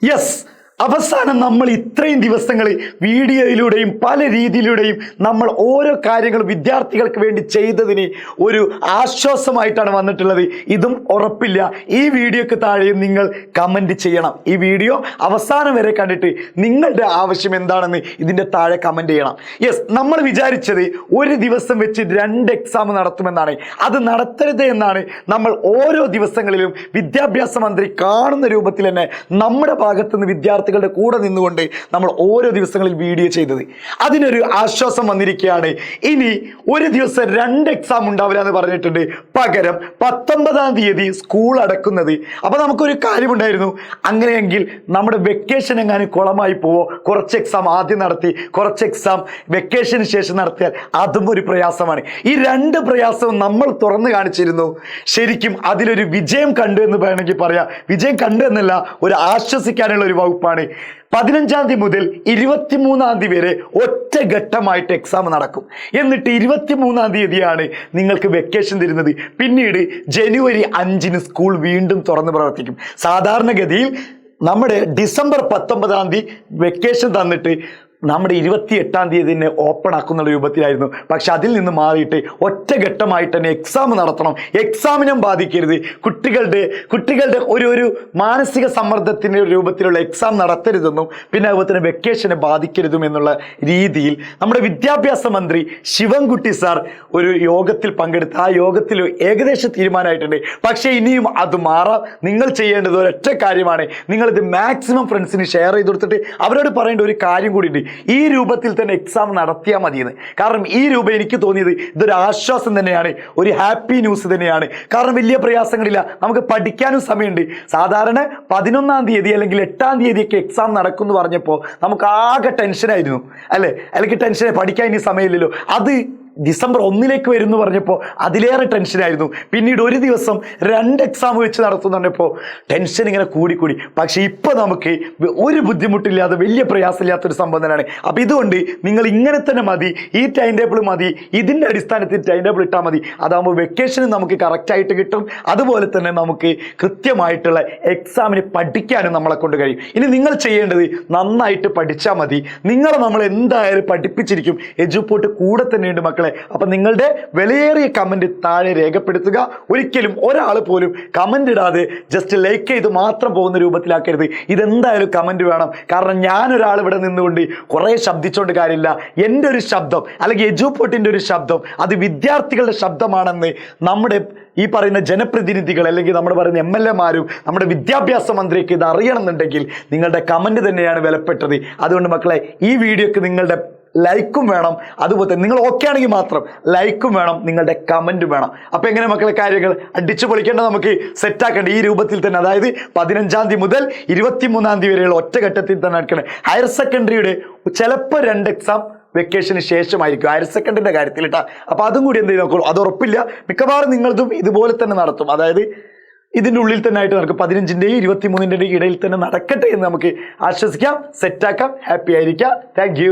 Yes, അവസാനം നമ്മൾ ഇത്രയും ദിവസങ്ങൾ വീഡിയോയിലൂടെയും പല രീതിയിലൂടെയും നമ്മൾ ഓരോ കാര്യങ്ങൾ വിദ്യാർത്ഥികൾക്ക് വേണ്ടി ചെയ്തതിന് ഒരു ആശ്വാസമായിട്ടാണ് വന്നിട്ടുള്ളത്. ഇതും ഉറപ്പില്ല. ഈ വീഡിയോക്ക് താഴെയും നിങ്ങൾ കമൻറ്റ് ചെയ്യണം. ഈ വീഡിയോ അവസാനം വരെ കണ്ടിട്ട് നിങ്ങളുടെ ആവശ്യം എന്താണെന്ന് ഇതിൻ്റെ താഴെ കമൻറ്റ് ചെയ്യണം. യെസ്, നമ്മൾ വിചാരിച്ചത് ഒരു ദിവസം വെച്ച് 2 എക്സാം നടത്തുമെന്നാണ്. അത് നടത്തരുത് എന്നാണ് നമ്മൾ ഓരോ ദിവസങ്ങളിലും വിദ്യാഭ്യാസ മന്ത്രി കാണുന്ന രൂപത്തിൽ തന്നെ നമ്മുടെ ഭാഗത്തുനിന്ന് വിദ്യാർത്ഥികളുടെ കൂടെ നിന്നുകൊണ്ട് നമ്മൾ ഓരോ ദിവസങ്ങളിൽ വീഡിയോ ചെയ്തത്. അതിനൊരു ആശ്വാസം വന്നിരിക്കുകയാണ്. ഇനി ഒരു ദിവസം 2 എക്സാം ഉണ്ടാവില്ല എന്ന് പറഞ്ഞിട്ടുണ്ട്. പകരം 19-ാം തീയതി സ്കൂൾ അടക്കുന്നത്. അപ്പോൾ നമുക്കൊരു കാര്യമുണ്ടായിരുന്നു, അങ്ങനെയെങ്കിൽ നമ്മുടെ വെക്കേഷൻ എങ്ങാനും കുളമായി പോവോ? കുറച്ച് എക്സാം ആദ്യം നടത്തി കുറച്ച് എക്സാം വെക്കേഷന് ശേഷം നടത്തിയാൽ അതും ഒരു പ്രയാസമാണ്. ഈ 2 പ്രയാസവും നമ്മൾ തുറന്നു കാണിച്ചിരുന്നു. ശരിക്കും അതിലൊരു വിജയം കണ്ടു എന്ന് വേണമെങ്കിൽ പറയാം. വിജയം കണ്ടു എന്നല്ല, ഒരു ആശ്വസിക്കാനുള്ള ഒരു വകുപ്പാണ്. 15-ാം തീയതി മുതൽ 23-ാം തീയതി വരെ ഒറ്റഘട്ടമായിട്ട് എക്സാം നടക്കും. എന്നിട്ട് 23-ാം തീയതിയാണ് നിങ്ങൾക്ക് വെക്കേഷൻ തരുന്നത്. പിന്നീട് ജനുവരി 5-ന് സ്കൂൾ വീണ്ടും തുറന്ന് പ്രവർത്തിക്കും. സാധാരണഗതിയിൽ നമ്മുടെ ഡിസംബർ 19-ാം തീയതി വെക്കേഷൻ തന്നിട്ട് നമ്മുടെ 28-ാം തീയതി തന്നെ ഓപ്പൺ ആക്കുന്ന രൂപത്തിലായിരുന്നു. പക്ഷെ അതിൽ നിന്ന് മാറിയിട്ട് ഒറ്റഘട്ടമായിട്ട് തന്നെ എക്സാം നടത്തണം. എക്സാമിനും ബാധിക്കരുത്. കുട്ടികളുടെ ഒരു മാനസിക സമ്മർദ്ദത്തിൻ്റെ രൂപത്തിലുള്ള എക്സാം നടത്തരുതെന്നും പിന്നെ അതുപോലെ തന്നെ വെക്കേഷനെ ബാധിക്കരുതും എന്നുള്ള രീതിയിൽ നമ്മുടെ വിദ്യാഭ്യാസ മന്ത്രി ശിവൻകുട്ടി സാർ ഒരു യോഗത്തിൽ പങ്കെടുത്ത് ആ യോഗത്തിൽ ഏകദേശം തീരുമാനമായിട്ടുണ്ട്. പക്ഷേ ഇനിയും അത് മാറാം. നിങ്ങൾ ചെയ്യേണ്ടത് ഒരൊറ്റ കാര്യമാണ്. നിങ്ങളിത് മാക്സിമം ഫ്രണ്ട്സിന് ഷെയർ ചെയ്ത് കൊടുത്തിട്ട് അവരോട് പറയേണ്ട ഒരു കാര്യം കൂടിയുണ്ട്. ഈ രൂപത്തിൽ തന്നെ എക്സാം നടത്തിയാൽ മതിയെന്ന്. കാരണം ഈ രൂപം എനിക്ക് തോന്നിയത് ഇതൊരു ആശ്വാസം തന്നെയാണ്, ഒരു ഹാപ്പി ന്യൂസ് തന്നെയാണ്. കാരണം വലിയ പ്രയാസങ്ങളില്ല, നമുക്ക് പഠിക്കാനും സമയമുണ്ട്. സാധാരണ 11-ാം തീയതി അല്ലെങ്കിൽ 8-ാം തീയതിയൊക്കെ എക്സാം നടക്കുമെന്ന് പറഞ്ഞപ്പോൾ നമുക്ക് ആകെ ടെൻഷനായിരുന്നു അല്ലേ? അല്ലെങ്കിൽ ടെൻഷനെ പഠിക്കാൻ ഇനി സമയമില്ലല്ലോ. അത് ഡിസംബർ 1-ലേക്ക് വരുമെന്ന് പറഞ്ഞപ്പോൾ അതിലേറെ ടെൻഷനായിരുന്നു. പിന്നീട് ഒരു ദിവസം 2 എക്സാം വെച്ച് നടത്തുന്നുണ്ടപ്പോൾ ടെൻഷൻ ഇങ്ങനെ കൂടിക്കൂടി. പക്ഷേ ഇപ്പോൾ നമുക്ക് ഒരു ബുദ്ധിമുട്ടില്ലാതെ വലിയ പ്രയാസമില്ലാത്തൊരു സംഭവം തന്നെയാണ്. അപ്പോൾ ഇതുകൊണ്ട് നിങ്ങൾ ഇങ്ങനെ തന്നെ മതി, ഈ ടൈം ടേബിൾ മതി, ഇതിൻ്റെ അടിസ്ഥാനത്തിൽ ടൈം ടേബിൾ ഇട്ടാൽ മതി. അതാകുമ്പോൾ വെക്കേഷന് നമുക്ക് കറക്റ്റായിട്ട് കിട്ടും. അതുപോലെ തന്നെ നമുക്ക് കൃത്യമായിട്ടുള്ള എക്സാമിന് പഠിക്കാനും നമ്മളെ കൊണ്ട് കഴിയും. ഇനി നിങ്ങൾ ചെയ്യേണ്ടത് നന്നായിട്ട് പഠിച്ചാൽ മതി. നിങ്ങളെ നമ്മൾ എന്തായാലും പഠിപ്പിച്ചിരിക്കും. എജുപോർട്ട് കൂടെ തന്നെയുണ്ട് മക്കളെ. അപ്പൊ നിങ്ങളുടെ വിലയേറിയ കമന്റ് താഴെ രേഖപ്പെടുത്തുക. ഒരിക്കലും ഒരാൾ പോലും കമന്റ് ഇടാതെ ജസ്റ്റ് ലൈക്ക് ചെയ്ത് മാത്രം പോകുന്ന രൂപത്തിലാക്കരുത്. ഇതെന്തായാലും കമന്റ് വേണം. കാരണം ഞാനൊരാൾ ഇവിടെ നിന്നുകൊണ്ട് കുറേ ശബ്ദിച്ചുകൊണ്ട് കാര്യമില്ല. എൻ്റെ ഒരു ശബ്ദം അല്ലെങ്കിൽ എജുപോർട്ടിൻ്റെ ഒരു ശബ്ദം അത് വിദ്യാർത്ഥികളുടെ ശബ്ദമാണെന്ന് നമ്മുടെ ഈ പറയുന്ന ജനപ്രതിനിധികൾ അല്ലെങ്കിൽ നമ്മൾ പറയുന്ന MLA-മാരും നമ്മുടെ വിദ്യാഭ്യാസ മന്ത്രിക്ക് ഇത് അറിയണമെന്നുണ്ടെങ്കിൽ നിങ്ങളുടെ കമന്റ് തന്നെയാണ് വിലപ്പെട്ടത്. അതുകൊണ്ട് മക്കളെ, ഈ വീഡിയോക്ക് നിങ്ങളുടെ ലൈക്കും വേണം. അതുപോലെ തന്നെ നിങ്ങൾ ഓക്കെ ആണെങ്കിൽ മാത്രം ലൈക്കും വേണം, നിങ്ങളുടെ കമൻറ്റും വേണം. അപ്പോൾ എങ്ങനെ മക്കളെ കാര്യങ്ങൾ അടിച്ചു പൊളിക്കേണ്ട, നമുക്ക് സെറ്റാക്കേണ്ട ഈ രൂപത്തിൽ തന്നെ. അതായത് 15-ാം തീയതി മുതൽ 23-ാം തീയതി വരെയുള്ള ഒറ്റഘട്ടത്തിൽ തന്നെ നടക്കണം. ഹയർ സെക്കൻഡറിയുടെ ചിലപ്പോൾ 2 എക്സാം വെക്കേഷന് ശേഷമായിരിക്കും ഹയർ സെക്കൻഡറിൻ്റെ കാര്യത്തിൽ കേട്ടോ. അപ്പോൾ അതും കൂടി എന്ത് ചെയ്ത് നോക്കുള്ളൂ, അത് ഉറപ്പില്ല. മിക്കവാറും നിങ്ങളതും ഇതുപോലെ തന്നെ നടത്തും. അതായത് ഇതിൻ്റെ ഉള്ളിൽ തന്നെ ആയിട്ട് നടക്കും. 15-ൻ്റെയും 23-ൻ്റെയും ഇടയിൽ തന്നെ നടക്കട്ടെ എന്ന് നമുക്ക് ആശ്വസിക്കാം, സെറ്റാക്കാം, ഹാപ്പി ആയിരിക്കാം. താങ്ക്